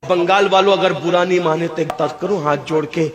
بنگال والوں اگر برا نہیں مانے تو اقتدار کرو ہاتھ جوڑ کے،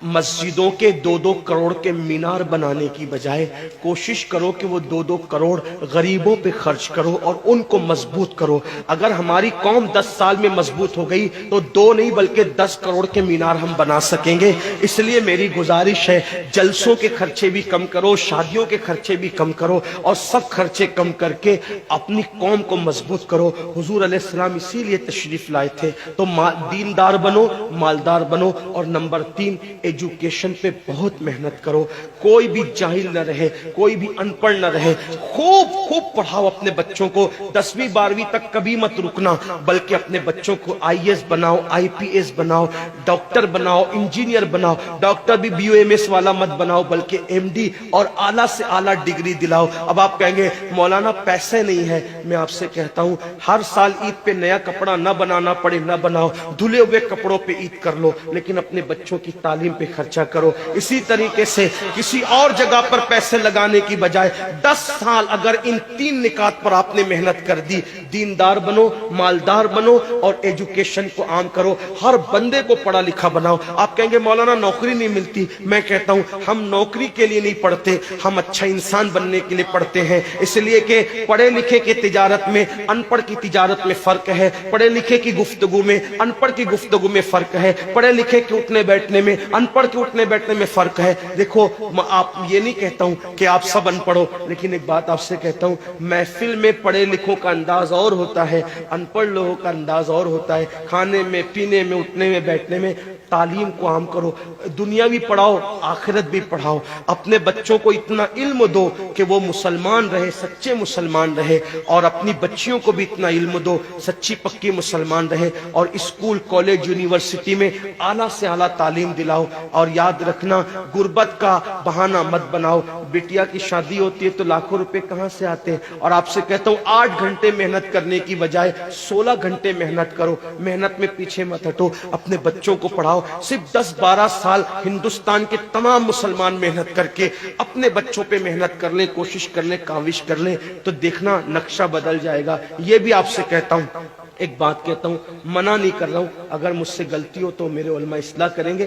مسجدوں کے 2-2 کروڑ کے مینار بنانے کی بجائے کوشش کرو کہ وہ 2-2 کروڑ غریبوں پہ خرچ کرو اور ان کو مضبوط کرو۔ اگر ہماری قوم 10 سال میں مضبوط ہو گئی تو 2 نہیں بلکہ 10 کروڑ کے مینار ہم بنا سکیں گے۔ اس لیے میری گزارش ہے جلسوں کے خرچے بھی کم کرو، شادیوں کے خرچے بھی کم کرو اور سب خرچے کم کر کے اپنی قوم کو مضبوط کرو۔ حضور علیہ السلام اسی لیے تشریف لائے تھے۔ تو دیندار بنو، مالدار بنو، اور نمبر 3 ایجوکیشن پہ بہت محنت کرو۔ کوئی بھی جاہل نہ رہے، کوئی بھی ان پڑھ نہ رہے، خوب پڑھاؤ اپنے بچوں کو۔ 10ویں 12ویں تک کبھی مت رکنا، بلکہ اپنے بچوں کو IAS بناؤ، IPS بناؤ، ڈاکٹر بناؤ، انجینئر بناؤ۔ ڈاکٹر بھی BUMS والا مت بناؤ بلکہ MD اور اعلیٰ سے اعلیٰ ڈگری دلاؤ۔ اب آپ کہیں گے مولانا پیسے نہیں ہے، میں آپ سے کہتا ہوں ہر سال عید پہ نیا کپڑا نہ بنانا پڑے نہ بناؤ، دھلے ہوئے کپڑوں پہ عید کر لو، لیکن اپنے بچوں کی تعلیم پہ خرچہ کرو۔ اسی طریقے سے کسی اور جگہ پر پیسے لگانے کی بجائے 10 سال اگر ان 3 نکات پر آپ نے محنت کر دی، دیندار بنو، مالدار بنو اور ایجوکیشن کو عام کرو، ہر بندے کو پڑھا لکھا بناؤ۔ آپ کہیں گے مولانا نوکری نہیں ملتی، میں کہتا ہوں ہم نوکری کے لیے نہیں پڑھتے، ہم اچھا انسان بننے کے لیے پڑھتے ہیں۔ اس لیے کہ پڑھے لکھے کی تجارت میں ان پڑھ کی تجارت میں فرق ہے، پڑھے لکھے کی گفتگو میں ان پڑھ کی گفتگو میں فرق ہے، پڑھے لکھے کے اٹھنے بیٹھنے میں ان پڑھ کے اٹھنے بیٹھنے میں فرق ہے۔ دیکھو آپ یہ نہیں کہتا ہوں کہ آپ سب ان پڑھو، لیکن ایک بات آپ سے کہتا ہوں، محفل میں پڑھے لکھوں کا انداز اور ہوتا ہے، ان پڑھ لوگوں کا انداز اور ہوتا ہے۔ کھانے میں، پینے میں، اٹھنے میں، بیٹھنے میں تعلیم کو عام کرو، دنیا بھی پڑھاؤ، آخرت بھی پڑھاؤ۔ اپنے بچوں کو اتنا علم دو کہ وہ مسلمان رہے، سچے مسلمان رہے، اور اپنی بچیوں کو بھی اتنا علم دو سچی پکی مسلمان رہے، اور اسکول، کالج، یونیورسٹی میں اعلیٰ سے اعلیٰ تعلیم دلاؤ۔ اور یاد رکھنا غربت کا بہانہ مت بناؤ۔ بیٹیا کی شادی ہوتی ہے تو لاکھوں روپے کہاں سے آتے ہیں، اور آپ سے کہتا ہوں 8 گھنٹے محنت کرنے کی بجائے 16 گھنٹے محنت کرو، محنت میں پیچھے مت ہٹو، اپنے بچوں کو پڑھاؤ۔ صرف 10-12 سال ہندوستان کے تمام مسلمان محنت کر کے اپنے بچوں پہ محنت کر لیں، کوشش کر لیں، کاوش کر لیں، تو دیکھنا نقشہ بدل جائے گا۔ یہ بھی آپ سے کہتا ہوں، ایک بات کہتا ہوں، منع نہیں کر رہا ہوں، اگر مجھ سے غلطی ہو تو میرے علماء اصلاح کریں گے،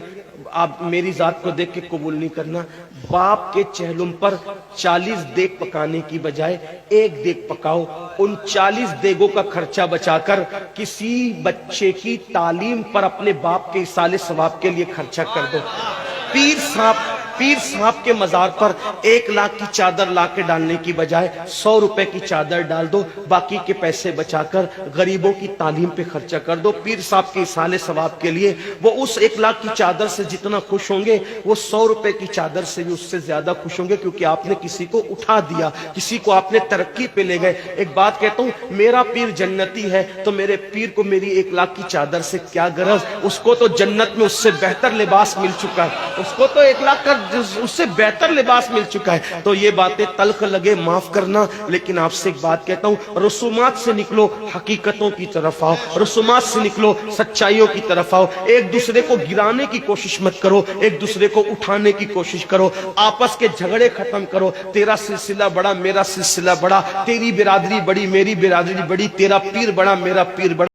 آپ میری ذات کو دیکھ کے قبول نہیں کرنا۔ باپ کے چہلم پر 40 دیگ پکانے کی بجائے 1 دیگ پکاؤ، ان 40 دیگوں کا خرچہ بچا کر کسی بچے کی تعلیم پر اپنے باپ کے ایصال ثواب کے لیے خرچہ کر دو۔ پیر صاحب کے مزار پر 1 لاکھ کی چادر لا کے ڈالنے کی بجائے 100 روپے کی چادر ڈال دو، باقی کے پیسے بچا کر غریبوں کی تعلیم پہ خرچہ کر دو۔ پیر صاحب کے ایصال ثواب کے لیے وہ اس 1 لاکھ کی چادر سے جتنا خوش ہوں گے، وہ 100 روپے کی چادر سے بھی اس سے زیادہ خوش ہوں گے، کیونکہ آپ نے کسی کو اٹھا دیا، کسی کو آپ نے ترقی پہ لے گئے۔ ایک بات کہتا ہوں، میرا پیر جنتی ہے تو میرے پیر کو میری 1 لاکھ کی چادر سے کیا غرض، اس کو تو جنت میں اس سے بہتر لباس مل چکا ہے، اس کو تو 1 لاکھ کا اس سے بہتر لباس مل چکا ہے۔ تو یہ باتیں تلخ لگے معاف کرنا، لیکن آپ سے ایک بات کہتا ہوں، رسومات سے نکلو، حقیقتوں کی طرف آؤ، رسومات سے نکلو، سچائیوں کی طرف آؤ۔ ایک دوسرے کو گرانے کی کوشش مت کرو، ایک دوسرے کو اٹھانے کی کوشش کرو، آپس کے جھگڑے ختم کرو۔ تیرا سلسلہ بڑا، میرا سلسلہ بڑا، تیری برادری بڑی، میری برادری بڑی، تیرا پیر بڑا، میرا پیر بڑا۔